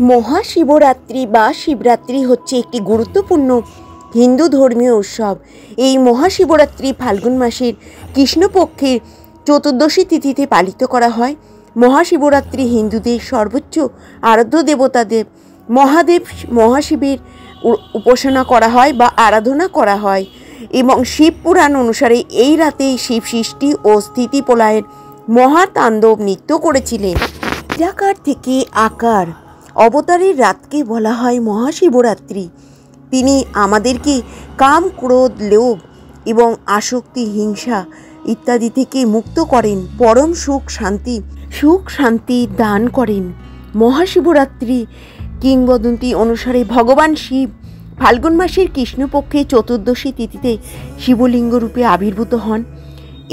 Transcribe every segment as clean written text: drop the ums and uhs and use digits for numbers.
মহাশিবরাত্রি বা শিবরাত্রি হচ্ছে একটি গুরুত্বপূর্ণ হিন্দু ধর্মীয় উৎসব। এই মহাশিবরাত্রি ফাল্গুন মাসের কৃষ্ণপক্ষের চতুর্দশী তিথিতে পালিত করা হয়। মহাশিবরাত্রি হিন্দুদের সর্বোচ্চ আরাধ্য দেবতাদেব মহাদেব মহাশিবের উপাসনা করা হয় বা আরাধনা করা হয় এবং শিব পুরাণ অনুসারে এই রাতেই শিব সৃষ্টি ও স্থিতিপ্রলয়ের মহাতাণ্ডব নৃত্য করেছিলেন। নিরাকার থেকে আকার অবতারের রাতকে বলা হয় মহাশিবরাত্রি। তিনি আমাদেরকে কাম, ক্রোধ, লোভ এবং আসক্তি, হিংসা ইত্যাদি থেকে মুক্ত করেন, পরম সুখ শান্তি দান করেন। মহাশিবরাত্রি কিংবদন্তি অনুসারে ভগবান শিব ফাল্গুন মাসের কৃষ্ণপক্ষে চতুর্দশী তিথিতে শিবলিঙ্গ রূপে আবির্ভূত হন।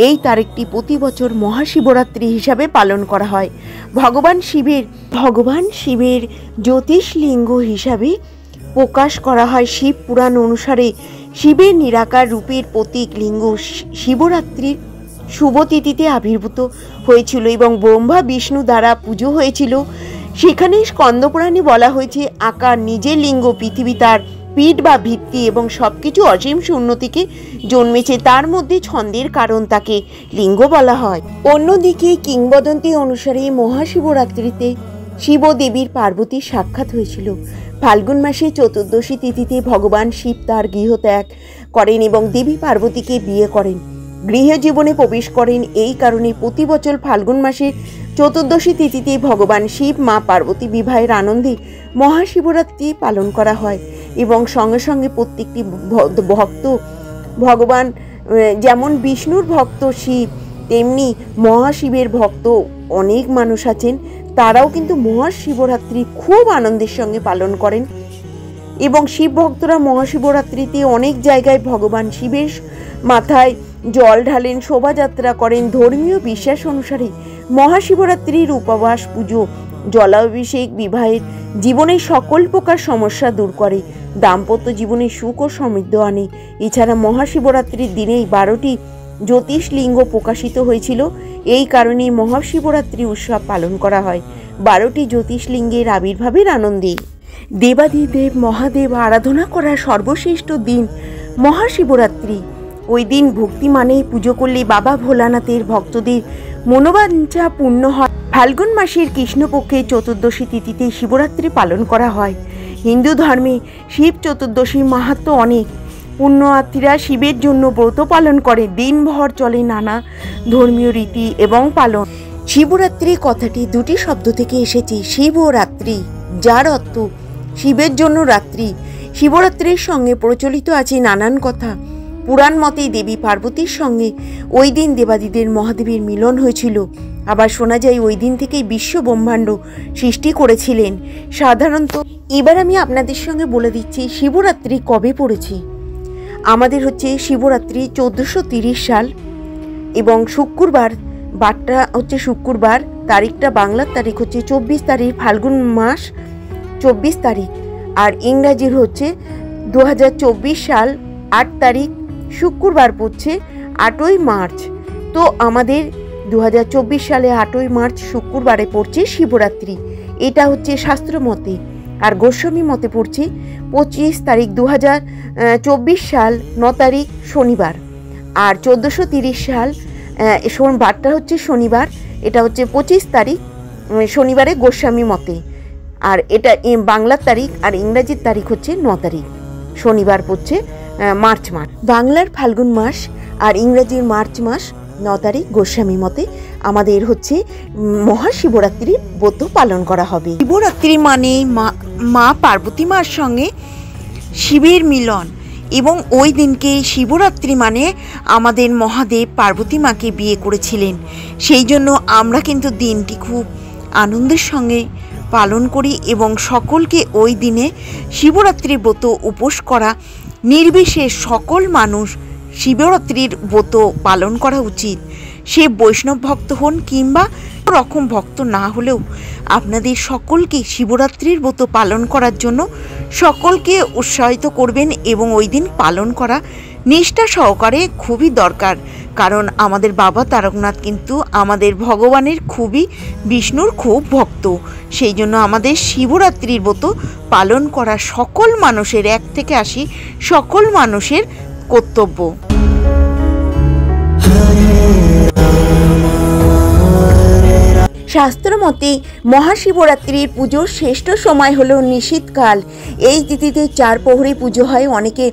এই তারিখটি প্রতি বছর মহাশিবরাত্রি হিসাবে পালন করা হয়। ভগবান শিবের জ্যোতিষলিঙ্গ হিসাবে প্রকাশ করা হয়। শিব পুরাণ অনুসারে শিবের নিরাকার রূপের প্রতীক লিঙ্গ শিবরাত্রির শুভ তিথিতে আবির্ভূত হয়েছিল এবং ব্রহ্মা বিষ্ণু দ্বারা পুজো হয়েছিল। সেখানে স্কন্দপুরাণে বলা হয়েছে, আকার নিজের লিঙ্গ, পৃথিবী তার পিঠ বা ভিত্তি এবং সবকিছু অসীম শূন্য থেকে জন্মেছে, তার মধ্যে ছন্দের কারণ তাকে লিঙ্গ বলা হয়। অন্যদিকে কিংবদন্তি অনুসারে মহাশিবরাত্রিতে শিব ও দেবীর পার্বতীর সাক্ষাৎ হয়েছিল। ফাল্গুন মাসে চতুর্দশী তিথিতে ভগবান শিব তার গৃহত্যাগ করেন এবং দেবী পার্বতীকে বিয়ে করেন, গৃহজীবনে প্রবেশ করেন। এই কারণে প্রতি বছর ফাল্গুন মাসের চতুর্দশী তিথিতে ভগবান শিব মা পার্বতী বিবাহের আনন্দে মহাশিবরাত্রি পালন করা হয় এবং সঙ্গে সঙ্গে প্রত্যেকটি ভক্ত ভগবান, যেমন বিষ্ণুর ভক্ত শিব, তেমনি মহাশিবের ভক্ত অনেক মানুষ আছেন, তারাও কিন্তু মহাশিবরাত্রি খুব আনন্দের সঙ্গে পালন করেন এবং শিব ভক্তরা মহাশিবরাত্রিতে অনেক জায়গায় ভগবান শিবের মাথায় জল ঢালেন, শোভাযাত্রা করেন। ধর্মীয় বিশ্বাস অনুসারে মহাশিবরাত্রির উপবাস, পুজো, জলাভিষেক বিবাহের জীবনের সকল প্রকার সমস্যা দূর করে, দাম্পত্য জীবনে সুখ ও সমৃদ্ধি আনে। এছাড়া মহাশিবরাত্রির দিনেই 12টি জ্যোতিষলিঙ্গ প্রকাশিত হয়েছিল। এই কারণে মহাশিবরাত্রি উৎসব পালন করা হয় 12টি জ্যোতিষলিঙ্গের আবির্ভাবের আনন্দে। দেবাদিদেব মহাদেব আরাধনা করার সর্বশ্রেষ্ঠ দিন মহাশিবরাত্রি। ওই দিন ভক্তি মানেই পুজো করলে বাবা ভোলানাথের ভক্তদের মনোবাঞ্ছা পূর্ণ হয়। ফাল্গুন মাসের কৃষ্ণপক্ষে চতুর্দশী তিথিতে শিবরাত্রি পালন করা হয়। হিন্দু ধর্মে শিব চতুর্দশীর মাহাত্ম্য অনেক। পুণ্যার্থীরা শিবের জন্য ব্রত পালন করে। দিনভর চলে নানা ধর্মীয় রীতি এবং পালন। শিবরাত্রি কথাটি দুটি শব্দ থেকে এসেছে, শিব ও রাত্রি, যার অর্থ শিবের জন্য রাত্রি। শিবরাত্রির সঙ্গে প্রচলিত আছে নানান কথা। পুরাণ মতে দেবী পার্বতীর সঙ্গে ওই দিন দেবাদিদের মহাদেবের মিলন হয়েছিল। আবার শোনা যায় ওই দিন থেকেই বিশ্ব ব্রহ্মাণ্ড সৃষ্টি করেছিলেন। সাধারণত এবার আমি আপনাদের সঙ্গে বলে দিচ্ছি শিবরাত্রি কবে পড়েছে। আমাদের হচ্ছে শিবরাত্রি 1430 সাল এবং শুক্রবার, বারটা হচ্ছে শুক্রবার, তারিখটা বাংলার তারিখ হচ্ছে 24 তারিখ, ফাল্গুন মাস 24 তারিখ, আর ইংরাজির হচ্ছে 2024 সাল 8 তারিখ, শুক্রবার পড়ছে 8ই মার্চ। তো আমাদের 2024 সালে 8ই মার্চ শুক্রবারে পড়ছে শিবরাত্রি। এটা হচ্ছে শাস্ত্র মতে। আর গোস্বামী মতে পড়ছে 25 তারিখ 2024 সাল 9 তারিখ শনিবার। আর 1430 সাল বারটা হচ্ছে শনিবার, এটা হচ্ছে 25 তারিখ শনিবারে গোস্বামী মতে। আর এটা বাংলার তারিখ আর ইংরাজির তারিখ হচ্ছে 9 তারিখ, শনিবার পড়ছে মার্চ মাস। বাংলার ফাল্গুন মাস আর ইংরাজির মার্চ মাস 9 তারিখ গোস্বামী মতে আমাদের হচ্ছে মহাশিবরাত্রি ব্রত পালন করা হবে। শিবরাত্রি মানে মা পার্বতী মার সঙ্গে শিবের মিলন এবং ওই দিনকে শিবরাত্রি মানে আমাদের মহাদেব পার্বতী মাকে বিয়ে করেছিলেন। সেই জন্য আমরা কিন্তু দিনটি খুব আনন্দের সঙ্গে পালন করি এবং সকলকে ওই দিনে শিবরাত্রির ব্রত উপোস করা, নির্বিশেষ সকল মানুষ শিবরাত্রির ব্রত পালন করা উচিত। সে বৈষ্ণব ভক্ত হন কিংবা রকম ভক্ত না হলেও আপনাদের সকলকে শিবরাত্রির ব্রত পালন করার জন্য সকলকে উৎসাহিত করবেন এবং ওই দিন পালন করা নিষ্ঠা সহকারে খুবই দরকার, কারণ আমাদের বাবা তারকনাথ কিন্তু আমাদের ভগবানের খুবই, বিষ্ণুর খুব ভক্ত। সেই জন্য আমাদের শিবরাত্রির ব্রত পালন করা সকল মানুষের, 1 থেকে 80 সকল মানুষের কর্তব্য। শাস্ত্র মতে মহাশিবরাত্রির পুজোর শ্রেষ্ঠ সময় হলো নিশীথকাল। এই তিথিতে 4 প্রহরে পুজো হয়। অনেকে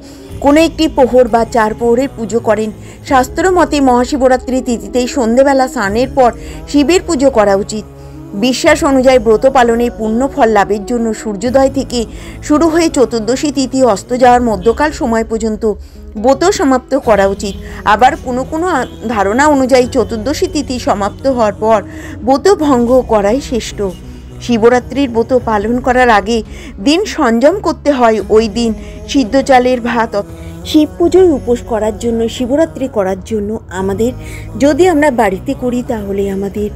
কোনো একটি প্রহর বা 4 প্রহরের পুজো করেন। শাস্ত্র মতে মহাশিবরাত্রি তিথিতে সন্ধেবেলা স্নানের পর শিবের পুজো করা উচিত। বিশ্বাস অনুযায়ী ব্রত পালনের পুণ্য ফল লাভের জন্য সূর্যোদয় থেকে শুরু হয়ে চতুর্দশী তিথি অস্ত যাওয়ার মধ্যকাল সময় পর্যন্ত ব্রত সমাপ্ত করা উচিত। আবার কোনো ধারণা অনুযায়ী চতুর্দশী তিথি সমাপ্ত হওয়ার পর ব্রত ভঙ্গ করাই শ্রেষ্ঠ। শিবরাত্রির ব্রত পালন করার আগে দিন সংযম করতে হয়। ওই দিন সিদ্ধ চালের ভাত, শিব পুজোয় উপোস করার জন্য, শিবরাত্রি করার জন্য আমাদের, যদি আমরা বাড়িতে করি তাহলে আমাদের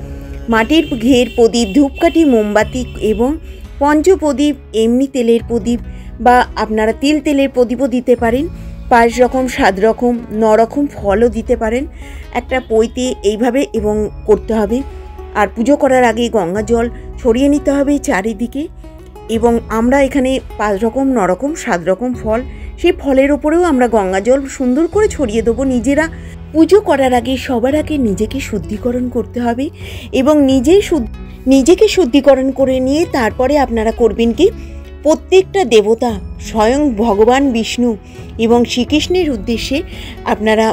মাটির ঘের প্রদীপ, ধূপকাঠি, মোমবাতি এবং পঞ্চপ্রদীপ, এমনি তেলের প্রদীপ বা আপনারা তেলের প্রদীপও দিতে পারেন। 5 রকম, 7 রকম, 9 রকম ফলও দিতে পারেন একটা পইতে, এইভাবে এবং করতে হবে। আর পুজো করার আগে গঙ্গা জল ছড়িয়ে নিতে হবে চারিদিকে। এবং আমরা এখানে 5 রকম, 9 রকম, 7 রকম ফল, সেই ফলের ওপরেও আমরা গঙ্গা জল সুন্দর করে ছড়িয়ে দেবো। নিজেরা পুজো করার আগে সবার আগে নিজেকে শুদ্ধিকরণ করতে হবে এবং নিজেকে শুদ্ধিকরণ করে নিয়ে তারপরে আপনারা করবেন কি, প্রত্যেকটা দেবতা, স্বয়ং ভগবান বিষ্ণু এবং শ্রীকৃষ্ণের উদ্দেশ্যে আপনারা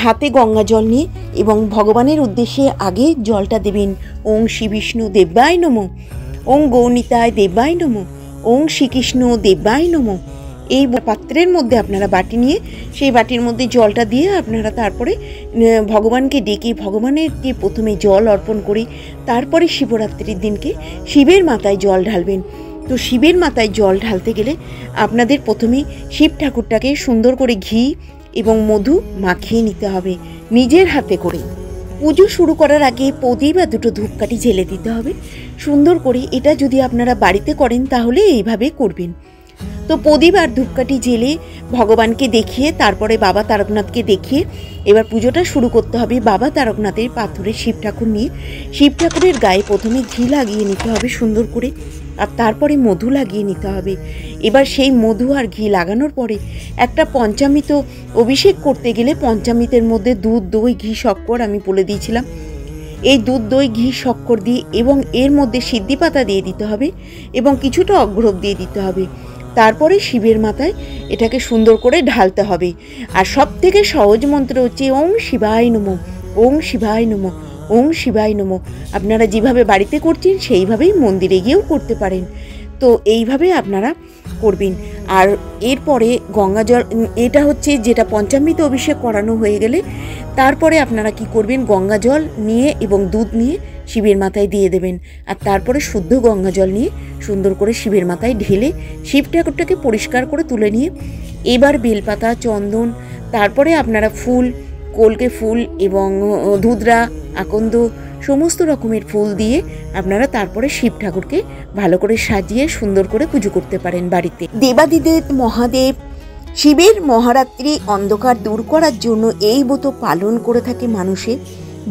হাতে গঙ্গা জল নিয়ে এবং ভগবানের উদ্দেশ্যে আগে জলটা দেবেন। ওং শ্রী বিষ্ণু দেবায় নমঃ, ওং গৌনিতায় দেবায় নমঃ, ওং শ্রীকৃষ্ণ দেবায় নমঃ। এই পাত্রের মধ্যে আপনারা বাটি নিয়ে সেই বাটির মধ্যে জলটা দিয়ে আপনারা তারপরে ভগবানকে ডেকে ভগবানেরকে প্রথমে জল অর্পণ করে তারপরে শিবরাত্রির দিনকে শিবের মাথায় জল ঢালবেন। তো শিবের মাথায় জল ঢালতে গেলে আপনাদের প্রথমে শিব ঠাকুরটাকে সুন্দর করে ঘি এবং মধু মাখিয়ে নিতে হবে নিজের হাতে করে। পুজো শুরু করার আগে প্রদীপ বা 2টো ধূপকাঠি জ্বেলে দিতে হবে সুন্দর করে। এটা যদি আপনারা বাড়িতে করেন তাহলে এইভাবে করবেন। তো প্রদীপ আর ধূপকাঠি জ্বেলে ভগবানকে দেখিয়ে তারপরে বাবা তারকনাথকে দেখিয়ে এবার পুজোটা শুরু করতে হবে। বাবা তারকনাথের পাথরের শিব ঠাকুর নিয়ে শিব ঠাকুরের গায়ে প্রথমে ঘি লাগিয়ে নিতে হবে সুন্দর করে, আর তারপরে মধু লাগিয়ে নিতে হবে। এবার সেই মধু আর ঘি লাগানোর পরে একটা পঞ্চামৃত অভিষেক করতে গেলে পঞ্চামৃতের মধ্যে দুধ, দই, ঘি, শক্কর আমি বলে দিয়েছিলাম। এই দুধ, দই, ঘি, শক্কর দিয়ে এবং এর মধ্যে সিদ্ধি পাতা দিয়ে দিতে হবে এবং কিছুটা অগ্রভ দিয়ে দিতে হবে। তারপরে শিবের মাথায় এটাকে সুন্দর করে ঢালতে হবে। আর সব থেকে সহজ মন্ত্র হচ্ছে ওং শিবায় নমঃ, ওং শিবায় নমঃ, ওং শিবায় নমঃ। আপনারা যেভাবে বাড়িতে করছেন সেইভাবেই মন্দিরে গিয়েও করতে পারেন। তো এইভাবে আপনারা করবেন। আর এরপরে গঙ্গা জল, এটা হচ্ছে যেটা পঞ্চামৃত অভিষেক করানো হয়ে গেলে তারপরে আপনারা কি করবেন, গঙ্গা জল নিয়ে এবং দুধ নিয়ে শিবের মাথায় দিয়ে দেবেন। আর তারপরে শুদ্ধ গঙ্গা জল নিয়ে সুন্দর করে শিবের মাথায় ঢেলে শিব ঠাকুরটাকে পরিষ্কার করে তুলে নিয়ে এবার বেলপাতা, চন্দন, তারপরে আপনারা ফুল, কলকে ফুল এবং ধুতরা, আকন্দ সমস্ত রকমের ফুল দিয়ে আপনারা তারপরে শিব ঠাকুরকে ভালো করে সাজিয়ে সুন্দর করে পুজো করতে পারেন বাড়িতে। দেবাদিদেব মহাদেব শিবের মহারাত্রি অন্ধকার দূর করার জন্য এই ব্রত পালন করে থাকে মানুষে।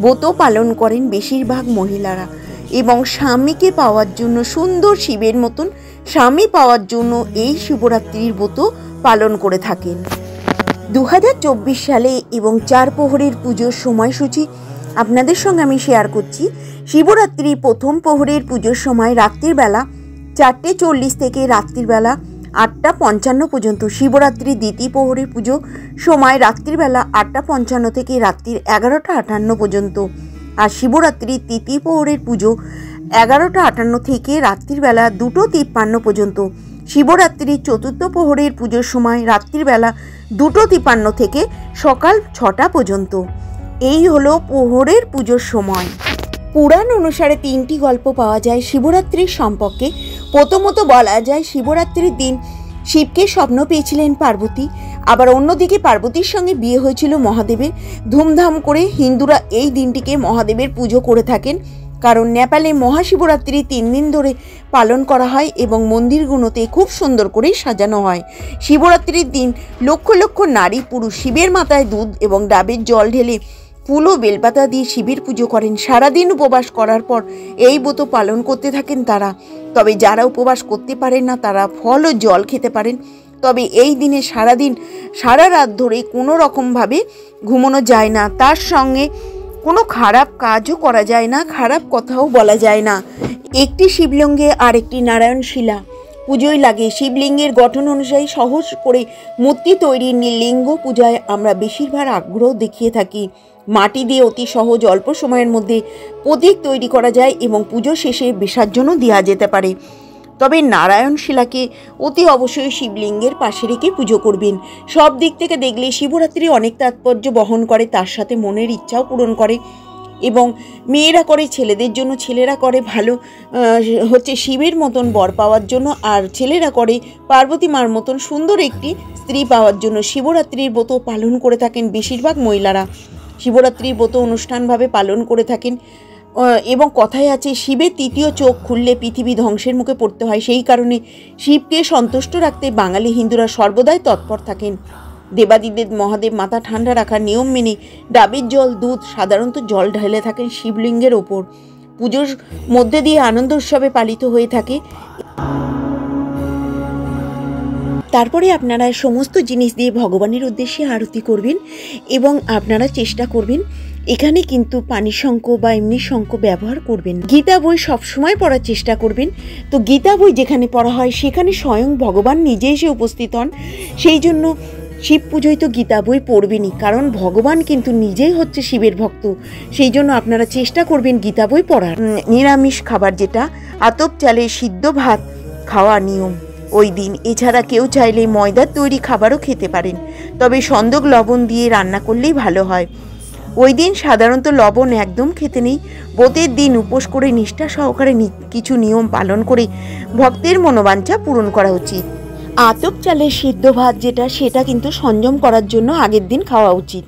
ব্রত পালন করেন বেশিরভাগ মহিলারা এবং স্বামীকে পাওয়ার জন্য, সুন্দর শিবের মতন স্বামী পাওয়ার জন্য এই শিবরাত্রির ব্রত পালন করে থাকেন। 2024 সালে এবং 4 প্রহরের পুজোর সময়সূচি আপনাদের সঙ্গে আমি শেয়ার করছি। শিবরাত্রি প্রথম প্রহরের পুজোর সময় রাত্রির বেলা 4:40 থেকে রাত্রির বেলা 8:55 পর্যন্ত। শিবরাত্রি দ্বিতীয় প্রহরের পুজো সময় রাত্রির বেলা 8:55 থেকে রাত্রির 11:58 পর্যন্ত। আর শিবরাত্রি তৃতীয় প্রহরের পুজো 11:58 থেকে রাত্রির বেলা 2:53 পর্যন্ত। শিবরাত্রি চতুর্থ প্রহরের পুজোর সময় রাত্রির বেলা 2:53 থেকে সকাল 6টা পর্যন্ত। এই হলো প্রহরের পুজোর সময়। পুরাণ অনুসারে 3টি গল্প পাওয়া যায় শিবরাত্রির সম্পর্কে। প্রথমত বলা যায় শিবরাত্রির দিন শিবকে স্বপ্ন পেয়েছিলেন পার্বতী, আবার অন্যদিকে পার্বতীর সঙ্গে বিয়ে হয়েছিল মহাদেবের। ধুমধাম করে হিন্দুরা এই দিনটিকে মহাদেবের পুজো করে থাকেন কারণ নেপালে মহাশিবরাত্রি 3 দিন ধরে পালন করা হয় এবং মন্দিরগুলোতে খুব সুন্দর করে সাজানো হয়। শিবরাত্রির দিন লক্ষ লক্ষ নারী পুরুষ শিবের মাথায় দুধ এবং ডাবের জল ঢেলে ফুল ও বেলপাতা দিয়ে শিবের পুজো করেন। সারাদিন উপবাস করার পর এই ব্রত পালন করতে থাকেন তারা। তবে যারা উপবাস করতে পারেন না তারা ফল ও জল খেতে পারেন। তবে এই দিনে সারাদিন সারা রাত ধরে কোনো রকমভাবে ঘুমানো যায় না, তার সঙ্গে কোনো খারাপ কাজও করা যায় না, খারাপ কথাও বলা যায় না। একটি শিবলিঙ্গে আর একটি নারায়ণ শিলা পুজোয় লাগে। শিবলিঙ্গের গঠন অনুযায়ী সহজ করে মূর্তি তৈরির লিঙ্গ পূজায় আমরা বেশিরভাগ আগ্রহ দেখিয়ে থাকি। মাটি দিয়ে অতি সহজ অল্প সময়ের মধ্যে প্রতীক তৈরি করা যায় এবং পুজো শেষে বিসর্জনও দেওয়া যেতে পারে। তবে নারায়ণ শিলাকে অতি অবশ্যই শিবলিঙ্গের পাশে রেখে পুজো করবেন। সব দিক থেকে দেখলে শিবরাত্রি অনেক তাৎপর্য বহন করে, তার সাথে মনের ইচ্ছাও পূরণ করে এবং মেয়েরা করে ছেলেদের জন্য, ছেলেরা করে ভালো শিবের মতন বর পাওয়ার জন্য, আর ছেলেরা করে পার্বতী মার মতন সুন্দর একটি স্ত্রী পাওয়ার জন্য। শিবরাত্রির ব্রত পালন করে থাকেন বেশিরভাগ মহিলারা, শিবরাত্রির ব্রত অনুষ্ঠানভাবে পালন করে থাকেন এবং কথায় আছে শিবের তৃতীয় চোখ খুললে পৃথিবী ধ্বংসের মুখে পড়তে হয়। সেই কারণে শিবকে সন্তুষ্ট রাখতে বাঙালি হিন্দুরা সর্বদাই তৎপর থাকেন। দেবাদিদেব মহাদেব মাথা ঠান্ডা রাখার নিয়ম মেনে ডাবের জল, দুধ, সাধারণত জল ঢেলে থাকেন শিবলিঙ্গের ওপর। পুজোর মধ্যে দিয়ে আনন্দ উৎসবে পালিত হয়ে থাকে। তারপরে আপনারা সমস্ত জিনিস দিয়ে ভগবানের উদ্দেশ্যে আরতি করবেন এবং আপনারা চেষ্টা করবেন এখানে কিন্তু পানি শঙ্খ বা এমনি শঙ্খ ব্যবহার করবেন। গীতা বই সবসময় পড়ার চেষ্টা করবেন। তো গীতা বই যেখানে পড়া হয় সেখানে স্বয়ং ভগবান নিজে এসে উপস্থিত হন। সেই জন্য শিব পুজোয় তো গীতা বই পড়বেনই, কারণ ভগবান কিন্তু নিজেই হচ্ছে শিবের ভক্ত। সেই জন্য আপনারা চেষ্টা করবেন গীতা বই পড়ার। নিরামিষ খাবার যেটা আতপ চালে সিদ্ধ ভাত খাওয়া নিয়ম ওই দিন। এছাড়া কেউ চাইলে ময়দার তৈরি খাবারও খেতে পারেন, তবে সন্দক লবণ দিয়ে রান্না করলেই ভালো হয়। ওই দিন সাধারণত লবণ একদম খেতে নেই। ব্রতের দিন উপোস করে নিষ্ঠা সহকারে কিছু নিয়ম পালন করে ভক্তের মনোবাঞ্ছা পূরণ করা উচিত। আতপ চালের সিদ্ধ ভাত যেটা, সেটা কিন্তু সংযম করার জন্য আগের দিন খাওয়া উচিত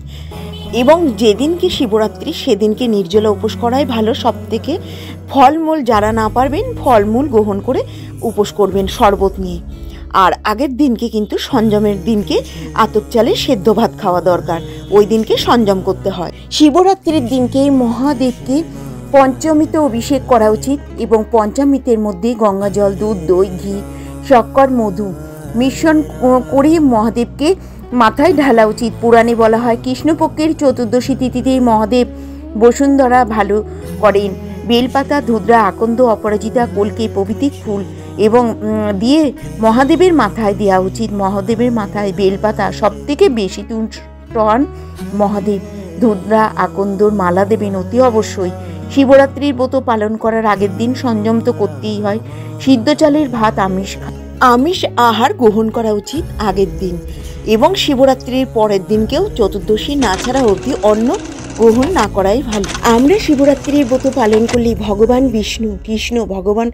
এবং যেদিনকে শিবরাত্রি সেদিনকে নির্জলা উপোস করাই ভালো। সব থেকে ফলমূল যারা না পারবেন ফলমূল গ্রহণ করে উপোস করবেন শরবত নিয়ে। আর আগের দিনকে কিন্তু সংযমের দিনকে আতপ চালের সেদ্ধ ভাত খাওয়া দরকার, ওই দিনকে সংযম করতে হয়। শিবরাত্রির দিনকে মহাদেবকে পঞ্চমীতে অভিষেক করা উচিত এবং পঞ্চামৃতের মধ্যে গঙ্গা জল, দুধ, দই, ঘি, শক্কর, মধু মিশ্রণ করে মহাদেবকে মাথায় ঢালা উচিত। পুরাণে বলা হয় কৃষ্ণপক্ষের চতুর্দশী তিথিতে মহাদেব বসুন্ধরা ভালো করেন। বেলপাতা, ধুদ্রা, আকন্দ, অপরাজিতা, কলকে প্রভৃতি ফুল এবং দিয়ে মহাদেবের মাথায় দেওয়া উচিত। মহাদেবের মাথায় বেলপাতা সব থেকে বেশি তুষ্ট হন মহাদেব। ধুদ্রা, আকন্দর মালা দেবেন অতি অবশ্যই। শিবরাত্রির ব্রত পালন করার আগের দিন সংযম তো করতেই হয়। সিদ্ধ চালের ভাত, আমিষ আহার গ্রহণ করা উচিত আগের দিন এবং শিবরাত্রির পরের দিনকেও চতুর্দশী না ছাড়া অবধি অন্ন গ্রহণ না করাই ভালো। আমরা শিবরাত্রির ব্রত পালন করলে ভগবান বিষ্ণু, কৃষ্ণ ভগবান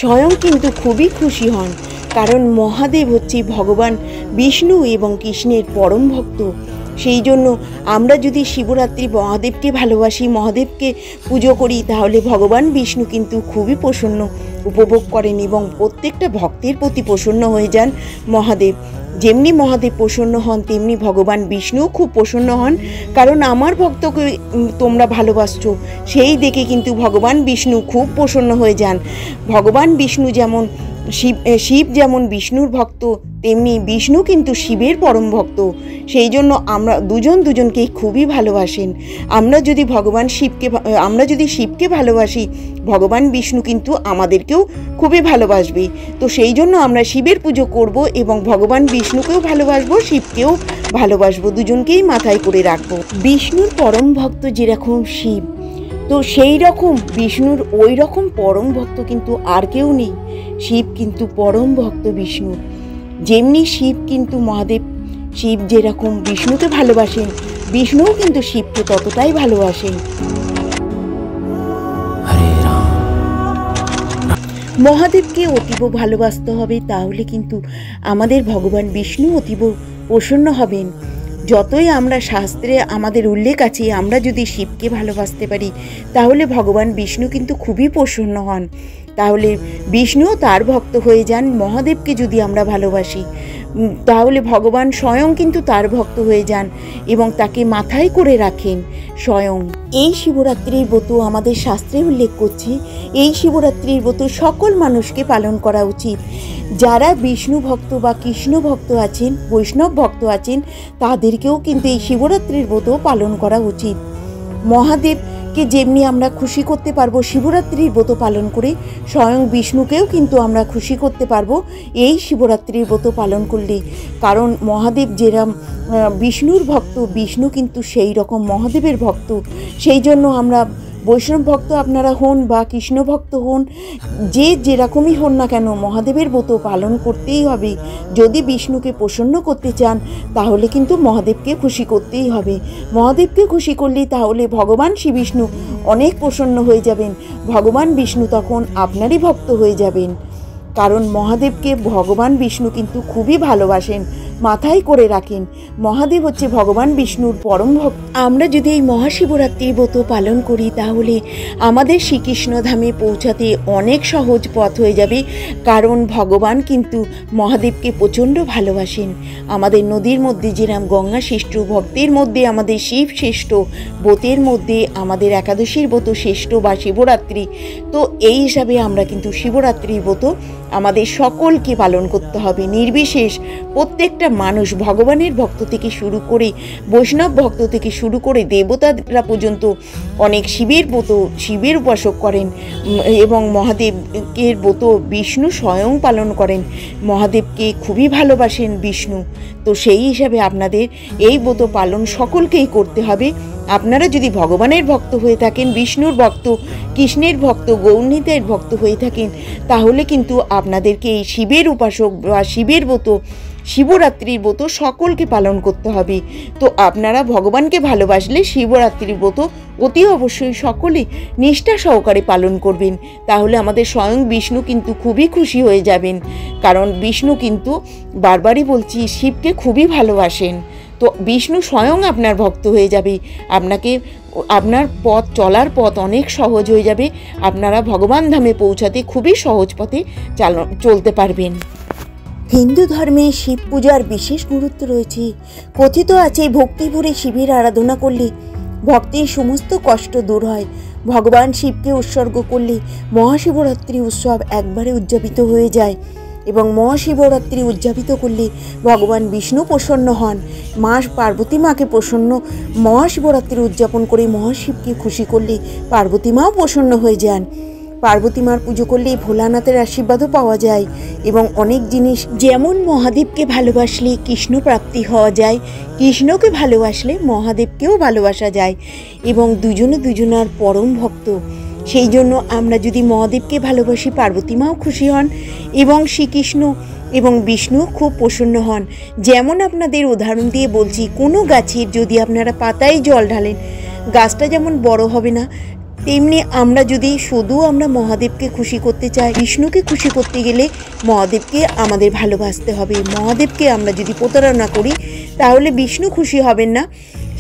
স্বয়ং কিন্তু খুবই খুশি হন, কারণ মহাদেব হচ্ছে ভগবান বিষ্ণু এবং কৃষ্ণের পরম ভক্ত। সেই জন্য আমরা যদি শিবরাত্রি মহাদেবকে ভালোবাসি, মহাদেবকে পুজো করি, তাহলে ভগবান বিষ্ণু কিন্তু খুবই প্রসন্ন উপভোগ করেন এবং প্রত্যেকটা ভক্তের প্রতি প্রসন্ন হয়ে যান মহাদেব। যেমনি মহাদেব প্রসন্ন হন তেমনি ভগবান বিষ্ণুও খুব প্রসন্ন হন, কারণ আমার ভক্তকে তোমরা ভালোবাসছো, সেই দেখে কিন্তু ভগবান বিষ্ণু খুব প্রসন্ন হয়ে যান। ভগবান বিষ্ণু যেমন শিব যেমন বিষ্ণুর ভক্ত, তেমনি বিষ্ণু কিন্তু শিবের পরম ভক্ত। সেই জন্য আমরা দুজনকে খুবই ভালোবাসেন। আমরা যদি শিবকে ভালোবাসি, ভগবান বিষ্ণু কিন্তু আমাদেরকেও খুবই ভালোবাসবে। তো সেই জন্য আমরা শিবের পুজো করব এবং ভগবান বিষ্ণুকেও ভালোবাসবো, শিবকেও ভালোবাসবো, দুজনকেই মাথায় করে রাখবো। বিষ্ণুর পরম ভক্ত যেরকম শিব, তো সেই রকম বিষ্ণুর ওই রকম পরম ভক্ত কিন্তু আর কেউ নেই। শিব কিন্তু পরম ভক্ত বিষ্ণুর। যেমনি শিব কিন্তু মহাদেব, শিব যেরকম বিষ্ণুকে ভালোবাসেন, বিষ্ণুও কিন্তু শিবকে ততটাই ভালোবাসেন। মহাদেবকে অতীব ভালোবাসতে হবে, তাহলে কিন্তু আমাদের ভগবান বিষ্ণু অতীব প্রসন্ন হবেন। যতই আমরা শাস্ত্রে আমাদের উল্লেখ আছে আমরা যদি শিবকে ভালোবাসতে পারি তাহলে ভগবান বিষ্ণু কিন্তু খুবই প্রসন্ন হন। তাহলে বিষ্ণুও তার ভক্ত হয়ে যান। মহাদেবকে যদি আমরা ভালোবাসি তাহলে ভগবান স্বয়ং কিন্তু তার ভক্ত হয়ে যান এবং তাকে মাথায় করে রাখেন স্বয়ং। এই শিবরাত্রির ব্রত আমাদের শাস্ত্রে উল্লেখ করছি, এই শিবরাত্রির ব্রত সকল মানুষকে পালন করা উচিত। যারা বিষ্ণু ভক্ত বা কৃষ্ণ ভক্ত আছেন, বৈষ্ণব ভক্ত আছেন, তাদেরকেও কিন্তু এই শিবরাত্রির ব্রত পালন করা উচিত। মহাদেবকে যেমনি আমরা খুশি করতে পারবো শিবরাত্রির ব্রত পালন করে, স্বয়ং বিষ্ণুকেও কিন্তু আমরা খুশি করতে পারবো এই শিবরাত্রির ব্রত পালন করলে। কারণ মহাদেব যেরকম বিষ্ণুর ভক্ত, বিষ্ণু কিন্তু সেই রকম মহাদেবের ভক্ত। সেই জন্য আমরা বৈষ্ণব ভক্ত আপনারা হন বা কৃষ্ণ ভক্ত হন, যে যেরকমই হন না কেন, মহাদেবের ব্রত পালন করতেই হবে। যদি বিষ্ণুকে প্রসন্ন করতে চান তাহলে কিন্তু মহাদেবকে খুশি করতেই হবে। মহাদেবকে খুশি করলে তাহলে ভগবান শ্রী বিষ্ণু অনেক প্রসন্ন হয়ে যাবেন। ভগবান বিষ্ণু তখন আপনারই ভক্ত হয়ে যাবেন। কারণ মহাদেবকে ভগবান বিষ্ণু কিন্তু খুবই ভালোবাসেন, মাথায় করে রাখেন। মহাদেব হচ্ছে ভগবান বিষ্ণুর পরম ভক্ত। আমরা যদি এই মহাশিবরাত্রির ব্রত পালন করি তাহলে আমাদের শ্রীকৃষ্ণ ধামে পৌঁছাতে অনেক সহজ পথ হয়ে যাবে। কারণ ভগবান কিন্তু মহাদেবকে প্রচণ্ড ভালোবাসেন। আমাদের নদীর মধ্যে যেরকম গঙ্গা শ্রেষ্ঠ, ভক্তের মধ্যে আমাদের শিব শ্রেষ্ঠ, ব্রতের মধ্যে আমাদের একাদশীর ব্রত শ্রেষ্ঠ বা শিবরাত্রি। তো এই হিসাবে আমরা কিন্তু শিবরাত্রির ব্রত আমাদের সকলকে পালন করতে হবে, নির্বিশেষ প্রত্যেকটা মানুষ, ভগবানের ভক্ত থেকে শুরু করে বৈষ্ণব ভক্ত থেকে শুরু করে দেবতারা পর্যন্ত অনেক শিবের ব্রত, শিবের উপাসক করেন এবং মহাদেবের ব্রত বিষ্ণু স্বয়ং পালন করেন। মহাদেবকে খুবই ভালোবাসেন বিষ্ণু। তো সেই হিসাবে আপনাদের এই ব্রত পালন সকলকেই করতে হবে। আপনারা যদি ভগবানের ভক্ত হয়ে থাকেন, বিষ্ণুর ভক্ত, কৃষ্ণের ভক্ত, গৌরনীতের ভক্ত হয়ে থাকেন, তাহলে কিন্তু আপনাদেরকে এই শিবের উপাসক বা শিবের ব্রত, শিবরাত্রির ব্রত সকলকে পালন করতে হবে। তো আপনারা ভগবানকে ভালোবাসলে শিবরাত্রির ব্রত অতি অবশ্যই সকলে নিষ্ঠা সহকারে পালন করবেন। তাহলে আমাদের স্বয়ং বিষ্ণু কিন্তু খুবই খুশি হয়ে যাবেন। কারণ বিষ্ণু কিন্তু, বারবারই বলছি, শিবকে খুবই ভালোবাসেন। তো বিষ্ণু স্বয়ং আপনার ভক্ত হয়ে যাবে। আপনার পথ, চলার পথ অনেক সহজ হয়ে যাবে। আপনারা ভগবান ধামে পৌঁছাতে খুবই সহজ পথে চলতে পারবেন। হিন্দু ধর্মে শিব পূজার বিশেষ গুরুত্ব রয়েছে। কথিত আছে ভক্তি ভরে শিবের আরাধনা করলে ভক্তের সমস্ত কষ্ট দূর হয়। ভগবান শিবকে উৎসর্গ করলে মহাশিবরাত্রি উৎসব একবারে উদযাপিত হয়ে যায় এবং মহাশিবরাত্রি উদযাপিত করলে ভগবান বিষ্ণু প্রসন্ন হন। মা পার্বতী মাকে প্রসন্ন, মহাশিবরাত্রি উদযাপন করে মহাশিবকে খুশি করলে পার্বতী মাও প্রসন্ন হয়ে যান। পার্বতী মার পুজো করলে ভোলানাথের আশীর্বাদও পাওয়া যায় এবং অনেক জিনিস, যেমন মহাদেবকে ভালোবাসলে কৃষ্ণ প্রাপ্তি হওয়া যায়, কৃষ্ণকে ভালোবাসলে মহাদেবকেও ভালোবাসা যায় এবং দুজনে দুজনার পরম ভক্ত। সেই জন্য আমরা যদি মহাদেবকে ভালোবাসি, পার্বতী মাও খুশি হন এবং শ্রীকৃষ্ণ এবং বিষ্ণু খুব প্রসন্ন হন। যেমন আপনাদের উদাহরণ দিয়ে বলছি, কোনো গাছের যদি আপনারা পাতায় জল ঢালেন, গাছটা যেমন বড় হবে না, তেমনি আমরা যদি শুধু আমরা মহাদেবকে খুশি করতে চাই, বিষ্ণুকে খুশি করতে গেলে মহাদেবকে আমাদের ভালোবাসতে হবে। মহাদেবকে আমরা যদি প্রতারণা করি তাহলে বিষ্ণু খুশি হবেন না।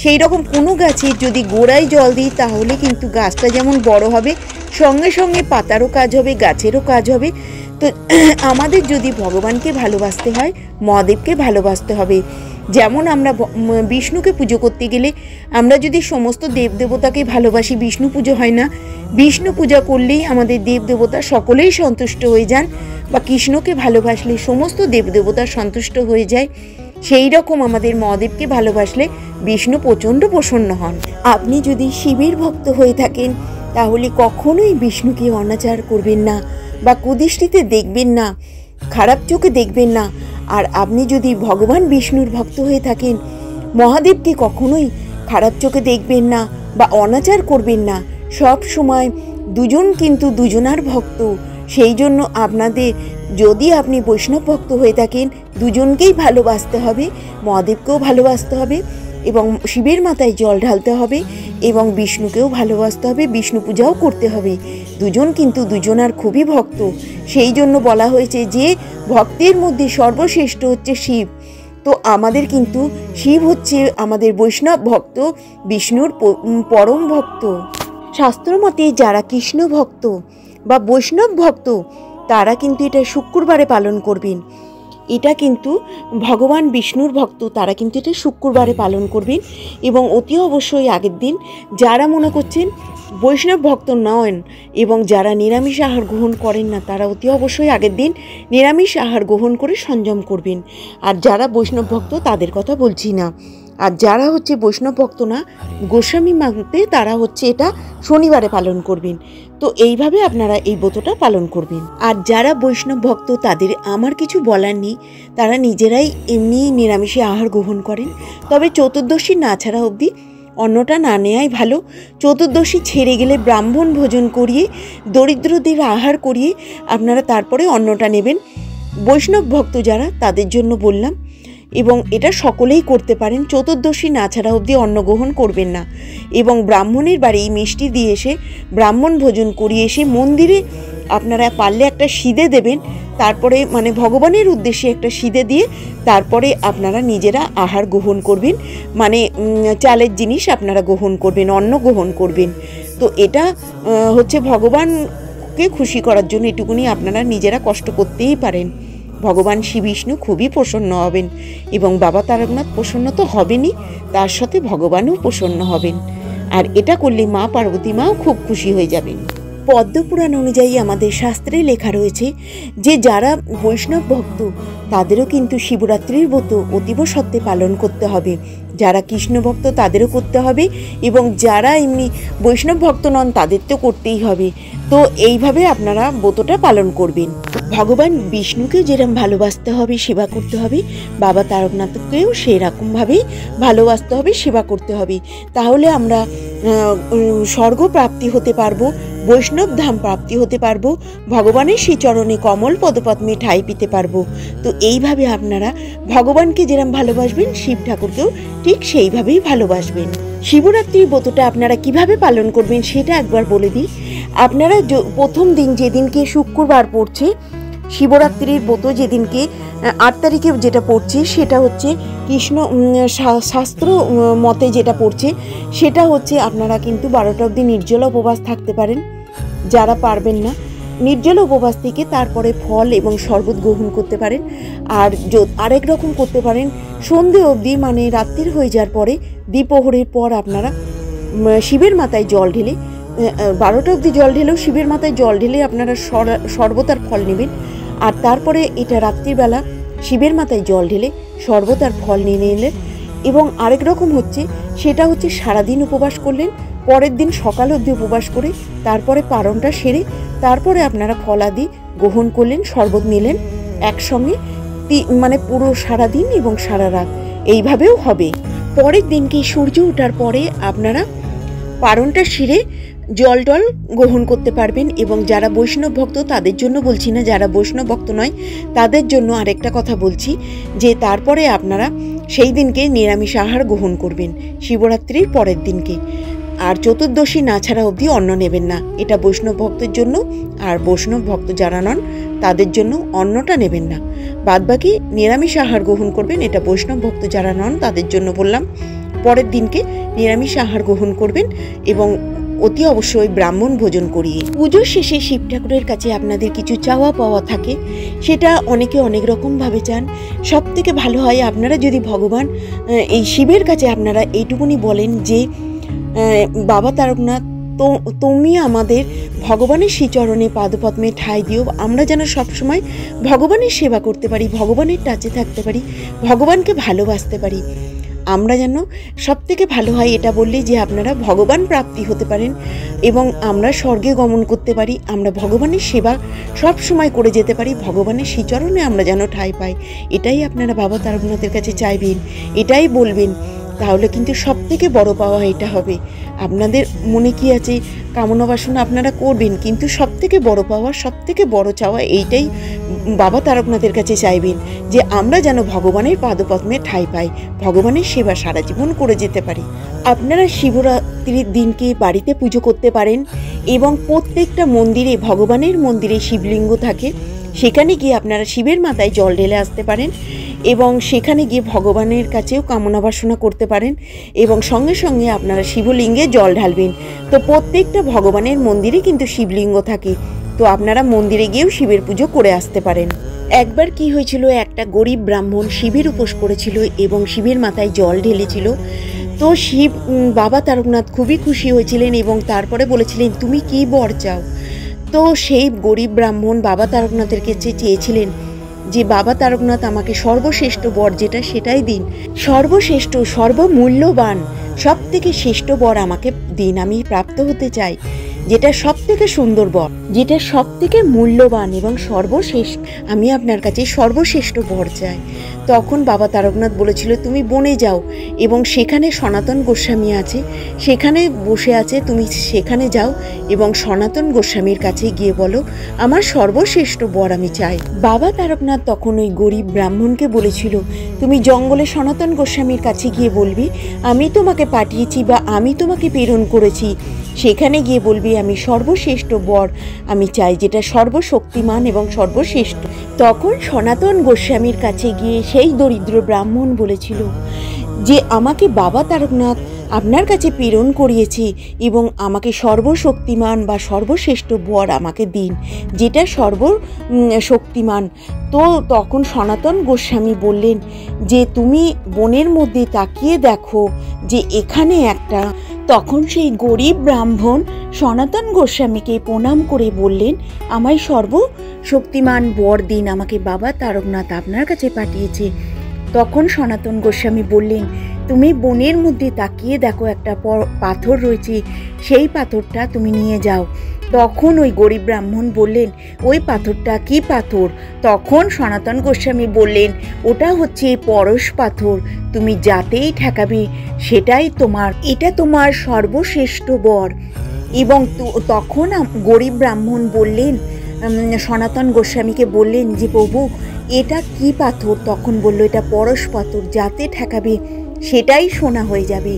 সেই রকম কোনো গাছের যদি গোড়ায় জল দিই তাহলে কিন্তু গাছটা যেমন বড় হবে, সঙ্গে সঙ্গে পাতারও কাজ হবে, গাছেরও কাজ হবে। তো আমাদের যদি ভগবানকে ভালোবাসতে হয়, মহাদেবকে ভালোবাসতে হবে। যেমন আমরা বিষ্ণুকে পুজো করতে গেলে আমরা যদি সমস্ত দেবদেবতাকে ভালোবাসি, বিষ্ণু পুজো হয় না। বিষ্ণু পূজা করলেই আমাদের দেবদেবতা সকলেই সন্তুষ্ট হয়ে যান, বা কৃষ্ণকে ভালোবাসলে সমস্ত দেবদেবতা সন্তুষ্ট হয়ে যায়। সেই রকম আমাদের মহাদেবকে ভালোবাসলে বিষ্ণু প্রচণ্ড প্রসন্ন হন। আপনি যদি শিবের ভক্ত হয়ে থাকেন তাহলে কখনোই বিষ্ণুকে অনাচার করবেন না বা কুদৃষ্টিতে দেখবেন না, খারাপ চোখে দেখবেন না। আর আপনি যদি ভগবান বিষ্ণুর ভক্ত হয়ে থাকেন, মহাদেবকে কখনোই খারাপ চোখে দেখবেন না বা অনাচার করবেন না। সব সময় দুজন কিন্তু দুজনার ভক্ত। সেই জন্য আপনাদের, যদি আপনি বৈষ্ণব ভক্ত হয়ে থাকেন, দুজনকেই ভালোবাসতে হবে, মহাদেবকেও ভালোবাসতে হবে এবং শিবের মাথায় জল ঢালতে হবে এবং বিষ্ণুকেও ভালোবাসতে হবে, বিষ্ণু পূজাও করতে হবে। দুজন কিন্তু দুজনার খুবই ভক্ত। সেই জন্য বলা হয়েছে যে ভক্তের মধ্যে সর্বশ্রেষ্ঠ হচ্ছে শিব। তো আমাদের কিন্তু শিব হচ্ছে আমাদের বৈষ্ণব ভক্ত, বিষ্ণুর পরম ভক্ত। শাস্ত্রমতে যারা কৃষ্ণ ভক্ত বা বৈষ্ণব ভক্ত তারা কিন্তু এটা শুক্রবারে পালন করবেন। এটা কিন্তু ভগবান বিষ্ণুর ভক্ত তারা কিন্তু এটা শুক্রবারে পালন করবেন। এবং অতি অবশ্যই আগের দিন যারা মনে করছেন বৈষ্ণব ভক্ত নন এবং যারা নিরামিষ আহার গ্রহণ করেন না তারা অতি অবশ্যই আগের দিন নিরামিষ আহার গ্রহণ করে সংযম করবেন। আর যারা বৈষ্ণব ভক্ত তাদের কথা বলছি না। আর যারা হচ্ছে বৈষ্ণব ভক্ত না, গোস্বামী মানতে, তারা হচ্ছে এটা শনিবারে পালন করবেন। তো এইভাবে আপনারা এই ব্রতটা পালন করবেন। আর যারা বৈষ্ণব ভক্ত তাদের আমার কিছু বলার নেই, তারা নিজেরাই এমনি নিরামিষে আহার গ্রহণ করেন। তবে চতুর্দশী না ছাড়া অবধি অন্নটা না নেওয়াই ভালো। চতুর্দশী ছেড়ে গেলে ব্রাহ্মণ ভোজন করিয়ে, দরিদ্রদের আহার করিয়ে আপনারা তারপরে অন্নটা নেবেন। বৈষ্ণব ভক্ত যারা তাদের জন্য বললাম, এবং এটা সকলেই করতে পারেন। চতুর্দশী না ছাড়া অবধি অন্ন গ্রহণ করবেন না। এবং ব্রাহ্মণের বাড়ি মিষ্টি দিয়ে এসে, ব্রাহ্মণ ভোজন করিয়ে এসে মন্দিরে আপনারা পারলে একটা সিদে দেবেন। তারপরে মানে ভগবানের উদ্দেশ্যে একটা সিদে দিয়ে তারপরে আপনারা নিজেরা আহার গ্রহণ করবেন। মানে চালের জিনিস আপনারা গ্রহণ করবেন, অন্ন গ্রহণ করবেন। তো এটা হচ্ছে ভগবানকে খুশি করার জন্য এটুকুনি আপনারা নিজেরা কষ্ট করতেই পারেন। ভগবান শ্রী বিষ্ণু খুবই প্রসন্ন হবেন এবং বাবা তারকনাথ প্রসন্ন তো হবেনই, তার সাথে ভগবানও প্রসন্ন হবেন। আর এটা করলে মা পার্বতী মাও খুব খুশি হয়ে যাবেন। পদ্মপুরাণ অনুযায়ী আমাদের শাস্ত্রে লেখা রয়েছে যে যারা বৈষ্ণব ভক্ত তাদেরও কিন্তু শিবরাত্রির ব্রত অতীব সত্ত্বে পালন করতে হবে। যারা কৃষ্ণ ভক্ত তাদেরও করতে হবে, এবং যারা এমনি বৈষ্ণব ভক্ত নন তাদের তো করতেই হবে। তো এইভাবে আপনারা ব্রতটা পালন করবেন। ভগবান বিষ্ণুকেও যেরকম ভালোবাসতে হবে, সেবা করতে হবে, বাবা তারকনাথকেও সেরকমভাবেই ভালোবাসতে হবে, সেবা করতে হবে। তাহলে আমরা স্বর্গ প্রাপ্তি হতে পারবো, বৈষ্ণব ধাম প্রাপ্তি হতে পারবো, ভগবানের সেই চরণে কমল পদপদ্মে ঠাঁই পেতে পারবো। তো এইভাবে আপনারা ভগবানকে যেরকম ভালোবাসবেন, শিব ঠাকুরকেও ঠিক সেইভাবেই ভালোবাসবেন। শিবরাত্রির ব্রতটা আপনারা কিভাবে পালন করবেন সেটা একবার বলে দিই। আপনারা প্রথম দিন যেদিনকে শুক্রবার পড়ছে, শিবরাত্রির ব্রত যেদিনকে 8 তারিখে যেটা পড়ছে সেটা হচ্ছে কৃষ্ণ শাস্ত্র মতে যেটা পড়ছে সেটা হচ্ছে আপনারা কিন্তু 12টা অবধি নির্জলা উপবাস থাকতে পারেন। যারা পারবেন না নির্জলা উপবাস থেকে তারপরে ফল এবং শরবত গ্রহণ করতে পারেন। আর আরেক রকম করতে পারেন, সন্ধে অবধি মানে রাত্রির হয়ে যাওয়ার পরে দ্বিপ্রহরের পর আপনারা শিবের মাথায় জল ঢেলে, 12টা অবধি জল ঢেলেও শিবের মাথায় জল ঢেলে আপনারা শরবত আর ফল নেবেন। আর তারপরে এটা রাত্রিবেলা শিবের মাথায় জল ঢেলে শরবত আর ফল নিয়ে নিলেন। এবং আরেক রকম হচ্ছে, সেটা হচ্ছে সারাদিন উপবাস করলেন, পরের দিন সকাল অবধি উপবাস করে তারপরে পারণটা সেরে তারপরে আপনারা ফলাদি গ্রহণ করলেন, শরবত নিলেন একসঙ্গে, মানে পুরো সারাদিন এবং সারা রাত এইভাবেও হবে। পরের দিনকে সূর্য ওঠার পরে আপনারা পারণটা সেরে জল টল গ্রহণ করতে পারবেন। এবং যারা বৈষ্ণব ভক্ত তাদের জন্য বলছি না, যারা বৈষ্ণব ভক্ত নয় তাদের জন্য আরেকটা কথা বলছি যে তারপরে আপনারা সেই দিনকে নিরামিষ আহার গ্রহণ করবেন শিবরাত্রির পরের দিনকে। আর চতুর্দশী না ছাড়া অবধি অন্ন নেবেন না, এটা বৈষ্ণব ভক্তের জন্য। আর বৈষ্ণব ভক্ত যারা নন তাদের জন্য অন্নটা নেবেন না, বাদবাকি নিরামিষ আহার গ্রহণ করবেন। এটা বৈষ্ণব ভক্ত যারা নন তাদের জন্য বললাম। পরের দিনকে নিরামিষ আহার গ্রহণ করবেন এবং অতি অবশ্যই ব্রাহ্মণ ভোজন করিয়ে। পুজোর শেষে শিব ঠাকুরের কাছে আপনাদের কিছু চাওয়া পাওয়া থাকে, সেটা অনেকে অনেক রকমভাবে চান। সব থেকে ভালো হয় আপনারা যদি ভগবান এই শিবের কাছে আপনারা এইটুকুনি বলেন যে বাবা তারকনাথ, তুমি আমাদের ভগবানের শ্রীচরণে পাদপদ্মে ঠাঁই দিও, আমরা যেন সবসময় ভগবানের সেবা করতে পারি, ভগবানের টাচে থাকতে পারি, ভগবানকে ভালোবাসতে পারি। আমরা যেন সব থেকে ভালো হয় এটা বললে যে আপনারা ভগবান প্রাপ্তি হতে পারেন এবং আমরা স্বর্গে গমন করতে পারি, আমরা ভগবানের সেবা সব সময় করে যেতে পারি, ভগবানের শ্রীচরণে আমরা যেন ঠাঁই পাই। এটাই আপনারা বাবা তারকনাথের কাছে চাইবেন, এটাই বলবেন। তাহলে কিন্তু সব থেকে বড় পাওয়া এটা হবে। আপনাদের মনে কি আছে কামনা বাসনা আপনারা করবেন, কিন্তু সব থেকে বড় পাওয়া, সব থেকে বড় চাওয়া এইটাই বাবা তারকনাথের কাছে চাইবেন যে আমরা যেন ভগবানের পাদপদ্মে ঠাঁই পাই, ভগবানের সেবা সারা জীবন করে যেতে পারি। আপনারা শিবরাত্রির দিনকে বাড়িতে পুজো করতে পারেন এবং প্রত্যেকটা মন্দিরে, ভগবানের মন্দিরে শিবলিঙ্গ থাকে, সেখানে গিয়ে আপনারা শিবের মাথায় জল ঢেলে আসতে পারেন এবং সেখানে গিয়ে ভগবানের কাছেও কামনা বাসনা করতে পারেন এবং সঙ্গে সঙ্গে আপনারা শিবলিঙ্গে জল ঢালবেন। তো প্রত্যেকটা ভগবানের মন্দিরে কিন্তু শিবলিঙ্গ থাকে, তো আপনারা মন্দিরে গিয়েও শিবের পুজো করে আসতে পারেন। একবার কি হয়েছিল, একটা গরিব ব্রাহ্মণ শিবের উপোস করেছিল এবং শিবের মাথায় জল ঢেলেছিল। তো শিব বাবা তারকনাথ খুবই খুশি হয়েছিলেন এবং তারপরে বলেছিলেন তুমি কি বর চাও। তো সেই গরিব ব্রাহ্মণ বাবা তারকনাথের কাছে চেয়েছিলেন যে বাবা তারকনাথ আমাকে সর্বশ্রেষ্ঠ বর যেটা সেটাই দিন, সর্বশ্রেষ্ঠ সর্বমূল্যবান সব থেকে শ্রেষ্ঠ বর আমাকে দিন, আমি প্রাপ্ত হতে চাই যেটা সব থেকে সুন্দর বর, যেটা সব থেকে মূল্যবান এবং সর্বশেষ, আমি আপনার কাছে সর্বশ্রেষ্ঠ বর চাই। তখন বাবা তারকনাথ বলেছিল তুমি বনে যাও এবং সেখানে সনাতন গোস্বামী আছে, সেখানে বসে আছে, তুমি সেখানে যাও এবং সনাতন গোস্বামীর কাছে গিয়ে বলো আমার সর্বশ্রেষ্ঠ বর আমি চাই। বাবা তারকনাথ তখন ওই গরিব ব্রাহ্মণকে বলেছিল তুমি জঙ্গলে সনাতন গোস্বামীর কাছে গিয়ে বলবি আমি তোমাকে পাঠিয়েছি বা আমি তোমাকে প্রেরণ করেছি, সেখানে গিয়ে বলবি আমি সর্বশ্রেষ্ঠ বর আমি চাই যেটা সর্বশক্তিমান এবং সর্বশ্রেষ্ঠ। তখন সনাতন গোস্বামীর কাছে গিয়ে সেই দরিদ্র ব্রাহ্মণ বলেছিল যে আমাকে বাবা তারকনাথ আপনার কাছে প্রেরণ করিয়েছে এবং আমাকে সর্বশক্তিমান বা সর্বশ্রেষ্ঠ বর আমাকে দিন যেটা সর্বশক্তিমান। তো তখন সনাতন গোস্বামী বললেন যে তুমি বনের মধ্যে তাকিয়ে দেখো যে এখানে একটা, তখন সেই গরিব ব্রাহ্মণ সনাতন গোস্বামীকে প্রণাম করে বললেন আমায় সর্বশক্তিমান বর দিন, আমাকে বাবা তারকনাথ আপনার কাছে পাঠিয়েছে। তখন সনাতন গোস্বামী বললেন তুমি বনের মধ্যে তাকিয়ে দেখো একটা পাথর রয়েছে, সেই পাথরটা তুমি নিয়ে যাও। তখন ওই গরিব ব্রাহ্মণ বললেন ওই পাথরটা কি পাথর? তখন সনাতন গোস্বামী বললেন ওটা হচ্ছে পরশ পাথর, তুমি যাতেই ঠেকাবে সেটাই তোমার, এটা তোমার সর্বশ্রেষ্ঠ বর। এবং তখন গরিব ব্রাহ্মণ বললেন সনাতন গোস্বামীকে বললেন যে প্রভু এটা কি পাথর? তখন বলল এটা পরশ পাথর, যাতে ঠেকাবে সেটাই সোনা হয়ে যাবে।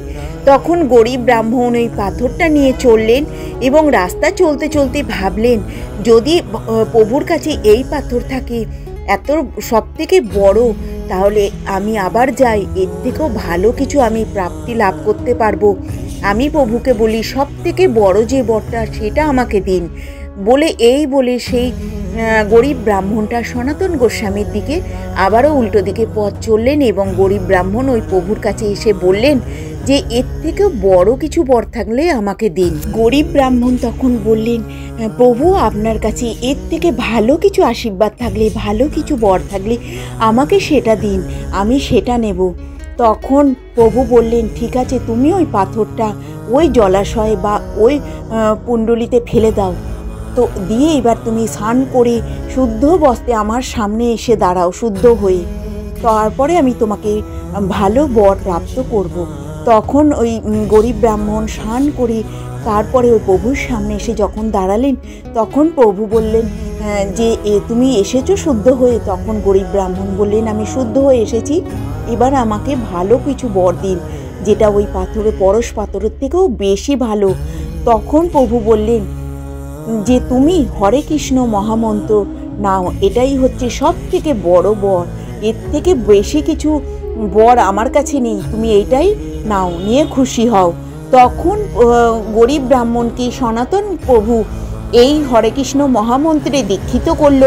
তখন গরিব ব্রাহ্মণ ওই পাথরটা নিয়ে চললেন এবং রাস্তা চলতে চলতে ভাবলেন যদি প্রভুর কাছে এই পাথর থাকে এত সব থেকে বড়, তাহলে আমি আবার যাই, এর থেকেও ভালো কিছু আমি প্রাপ্তি লাভ করতে পারবো। আমি প্রভুকে বলি সব থেকে বড় যে বরটা সেটা আমাকে দিন বলে সেই গরিব ব্রাহ্মণটা সনাতন গোস্বামীর দিকে আবারও উল্টো দিকে পথ চললেন এবং গরিব ব্রাহ্মণ ওই প্রভুর কাছে এসে বললেন যে এর থেকেও বড় কিছু বর থাকলে আমাকে দিন। গরিব ব্রাহ্মণ তখন বললেন প্রভু আপনার কাছে এর থেকে ভালো কিছু আশীর্বাদ থাকলে, ভালো কিছু বর থাকলে আমাকে সেটা দিন, আমি সেটা নেব। তখন প্রভু বললেন ঠিক আছে তুমি ওই পাথরটা ওই জলাশয়ে বা ওই কুণ্ডলিতে ফেলে দাও, তো দিয়ে এবার তুমি স্নান করে শুদ্ধ বস্ত্রে আমার সামনে এসে দাঁড়াও শুদ্ধ হয়ে, তারপরে আমি তোমাকে ভালো বর প্রাপ্ত করব। তখন ওই গরিব ব্রাহ্মণ স্নান করে তারপরে ওই প্রভুর সামনে এসে যখন দাঁড়ালেন তখন প্রভু বললেন যে তুমি এসেছো শুদ্ধ হয়ে? তখন গরিব ব্রাহ্মণ বললেন আমি শুদ্ধ হয়ে এসেছি, এবার আমাকে ভালো কিছু বর দিন যেটা ওই পাথরে পরশ পাথরের থেকেও বেশি ভালো। তখন প্রভু বললেন যে তুমি হরে কৃষ্ণ মহামন্ত্র নাও, এটাই হচ্ছে সব থেকে বড় বর, এর থেকে বেশি কিছু বর আমার কাছে নেই, তুমি এইটাই নাও, নিয়ে খুশি হও। তখন গরিব ব্রাহ্মণকে সনাতন প্রভু এই হরে কৃষ্ণ মহামন্ত্রে দীক্ষিত করল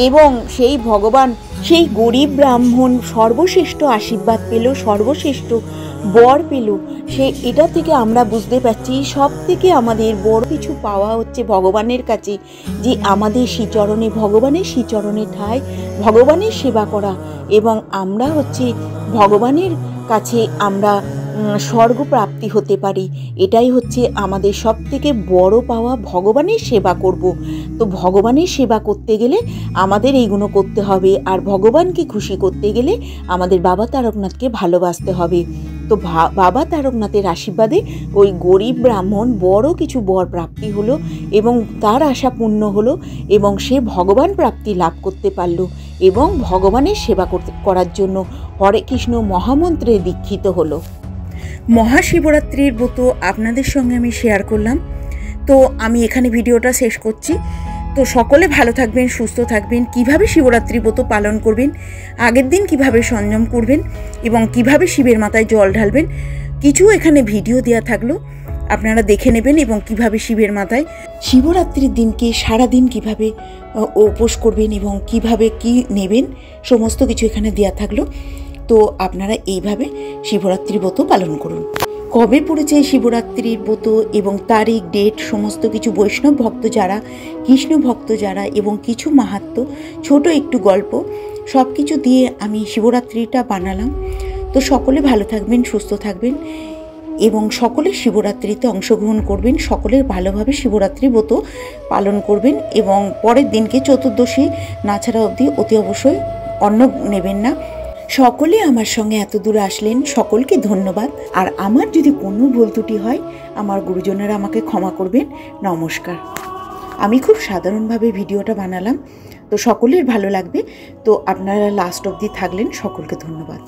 এবং সেই ভগবান সেই গরিব ব্রাহ্মণ সর্বশ্রেষ্ঠ আশীর্বাদ পেল, সর্বশ্রেষ্ঠ বর পেল। এটা থেকে আমরা বুঝতে পারছি সব থেকে আমাদের বড় কিছু পাওয়া হচ্ছে ভগবানের কাছে, যে আমাদের শ্রীচরণে ভগবানের শ্রীচরণে ঠাঁই, ভগবানের সেবা করা এবং আমরা হচ্ছে ভগবানের কাছে আমরা স্বর্গ প্রাপ্তি হতে পারি। এটাই হচ্ছে আমাদের সব থেকে বড় পাওয়া, ভগবানের সেবা করব। তো ভগবানের সেবা করতে গেলে আমাদের এইগুলো করতে হবে, আর ভগবানকে খুশি করতে গেলে আমাদের বাবা তারকনাথকে ভালোবাসতে হবে। তো বাবা তারকনাথের আশীর্বাদে ওই গরিব ব্রাহ্মণ বড় কিছু বর প্রাপ্তি হলো এবং তার আশা পূর্ণ হলো এবং সে ভগবান প্রাপ্তি লাভ করতে পারল এবং ভগবানের সেবা করার জন্য হরে কৃষ্ণ মহামন্ত্রে দীক্ষিত হলো। মহাশিবরাত্রির ব্রত আপনাদের সঙ্গে আমি শেয়ার করলাম। তো আমি এখানে ভিডিওটা শেষ করছি। তো সকলে ভালো থাকবেন, সুস্থ থাকবেন। কিভাবে শিবরাত্রি ব্রত পালন করবেন, আগের দিন কিভাবে সংযম করবেন এবং কিভাবে শিবের মাথায় জল ঢালবেন, কিছু এখানে ভিডিও দেওয়া থাকলো, আপনারা দেখে নেবেন। এবং কিভাবে শিবের মাথায় শিবরাত্রির দিনকে সারাদিন কিভাবে উপোস করবেন এবং কিভাবে কি নেবেন, সমস্ত কিছু এখানে দেওয়া থাকলো। তো আপনারা এইভাবে শিবরাত্রি ব্রত পালন করুন। কবে পড়েছে শিবরাত্রির ব্রত এবং তারিখ, ডেট, সমস্ত কিছু, বৈষ্ণব ভক্ত যারা, কৃষ্ণ ভক্ত যারা এবং কিছু মাহাত্ম্য, ছোট একটু গল্প, সব কিছু দিয়ে আমি শিবরাত্রিটা বানালাম। তো সকলে ভালো থাকবেন, সুস্থ থাকবেন এবং সকলে শিবরাত্রিতে অংশগ্রহণ করবেন। সকলের ভালোভাবে শিবরাত্রি ব্রত পালন করবেন এবং পরের দিনকে চতুর্দশী না ছাড়া অবধি অতি অবশ্যই অন্ন নেবেন না। সকলে আমার সঙ্গে এত দূর আসলেন, সকলকে ধন্যবাদ। আর আমার যদি কোনো ভুল ত্রুটি হয়, আমার গুরুজনেরা আমাকে ক্ষমা করবেন। নমস্কার। আমি খুব সাধারণভাবে ভিডিওটা বানালাম, তো সকলের ভালো লাগবে। তো আপনারা লাস্ট অবধি থাকলেন, সকলকে ধন্যবাদ।